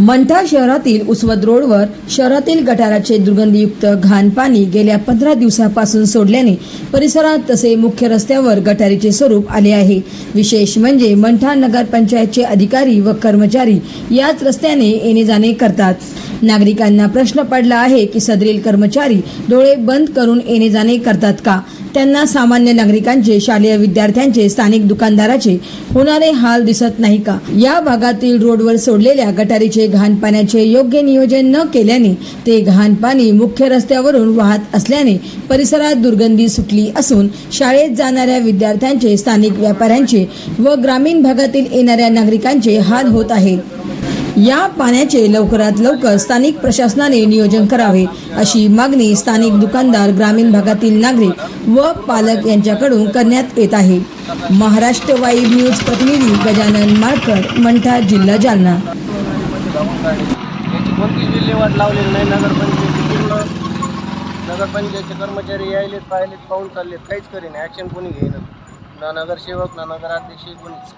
मंठा शहरातील उसवद रोडवर शहरातील गटाराचे दुर्गंधीयुक्त घाण पाणी गेल्या 15 दिवसापासून सोडल्याने परिसरात तसे मुख्य रस्त्यावर गटारीचे स्वरूप आले आहे। विशेष म्हणजे मंठा नगरपंचायतचे अधिकारी व कर्मचारी याच रस्त्याने येणे जाणे करतात। नागरिकांना प्रश्न पडला आहे की सदरील कर्मचारी डोळे बंद करून येणे जाणे करतात का? त्यांना सामान्य नागरिकांचे, शालेय विद्यार्थ्यांचे, स्थानिक दुकानदाराचे होणारे हाल दिसत नाही का? या भागातील रोडवर सोडलेल्या गटारीचे घाण पाण्याचे योग्य नियोजन न केल्याने ते घाण पाणी मुख्य रस्त्यावरून वाहत असल्याने परिसरात दुर्गंधी सुटली असून शाळेत जाणाऱ्या विद्यार्थ्यांचे, स्थानिक व्यापाऱ्यांचे व ग्रामीण भागातील येणाऱ्या नागरिकांचे हाल होत आहेत। या पाण्याचे लवकरात लवकर स्थानिक प्रशासनाने नियोजन करावे अशी मागणी स्थानिक दुकानदार, ग्रामीण भागातील नागरिक व पालक यांच्याकडून करण्यात येत आहे। महाराष्ट्र वाईब न्यूज प्रतिनिधी गजानन माळकर, मंठा, जिल्हा जालना। याची कोणतीच विल्हेवाट लावलेली नाही। नगरपंचायतचे कर्मचारी यायलेत, पाहिलेत, पाहून चाललेत, काहीच करीन, ॲक्शन कोणी घेईना, ना नगरसेवक ना नगराध्यक्ष कोणीच।